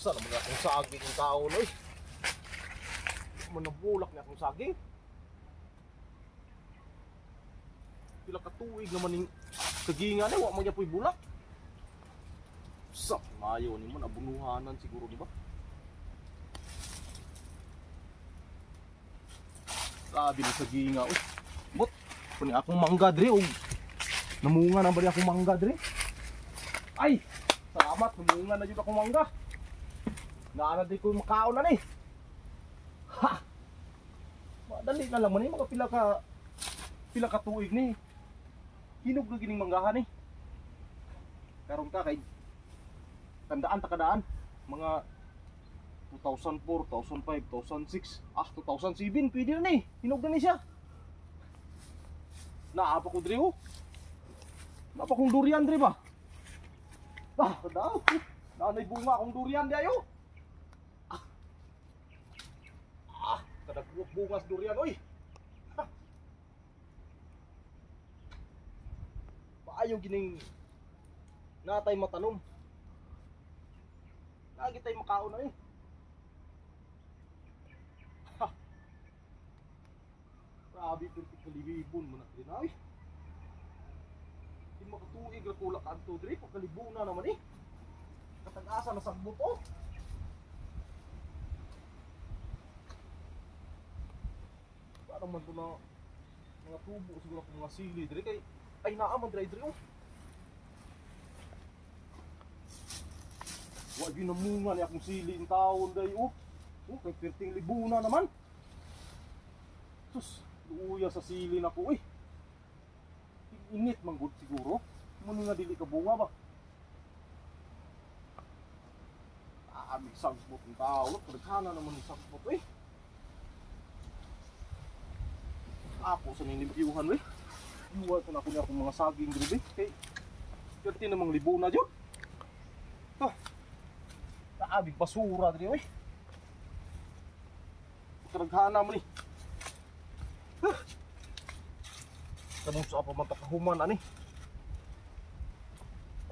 Saan naman akong saging yung taon eh. Manabulak niya akong saging. Pila katuig naman yung kagingan eh. Wak man niya po'y bulak. Sak mayo ni mo. Nabunuhanan siguro di ba? Grabe ni sa ginga eh. Bot, kung akong mangga dre oh. Namunga na ba akong mangga dre? Ay! Salamat, namunga na dito akong mangga. Naana di ko makaon na ni. Ha! Madali na lang man mga pila ka tuig ni. Hinog na gining manggahan ni. Karon ka kay tandaan takadaan mga 2004, 2005, 2006, 2007 pwede na ni. Hinog na ni siya. Naapa ko dre oh. Naapa kong durian dre ba? Daw. Nanay bunga akong durian di ayo. Kadagbuok bungas durian oy. Paayo gining natay matanom. Lagi tay makaon na eh. Grabe perti kalibibon mo na din ay. Di makatuig ra kulak adto diri pagkalibuna naman eh. Katag-asa na sagbot oh. Parang man ito na mga tubo siguro kung mga sili diri kay ay naaman diri oh. Wa ginamunga ni akong sili in taon day oh. Oh kay perting libuna naman. Sus, luya sa sili nako eh. Init man gud siguro. Muna nga dili ka bunga ba? May sagbot ng tao. Kadaghanan naman yung sagbot eh. Ako sa nilimpiyuhan eh. Iwan ko na ako niya akong mga saging dito eh. Kaya kerti namang libo na dyan. Naabig basura dito eh. Kadaghanan naman eh. Tanong sa apa matakahuman ani.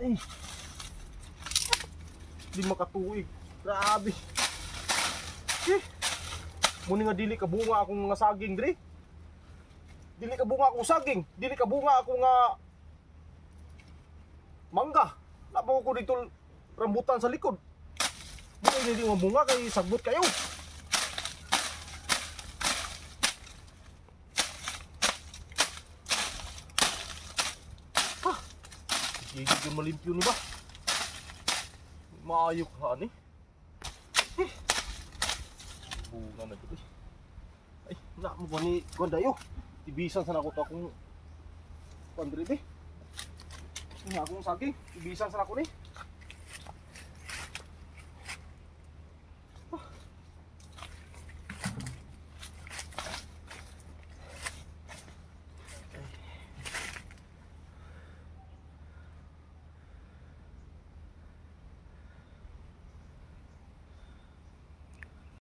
Ay. Di makatuig. Grabe. Muni nga dili ka bunga akong mga saging diri. Dili ka bunga akong saging, dili ka bunga akong mangga. Nabaw ko dito rambutan sa likod. Muni hindi mo bunga kay sagbot kayo. Gigit yung malimpyo ni ba? Maayok ha ni. Bunga na dito. Ay, na mo ba ni Gondayo? Ibisan sana ko to akong pandrite. Nga akong saging, ibisan sana ko ni.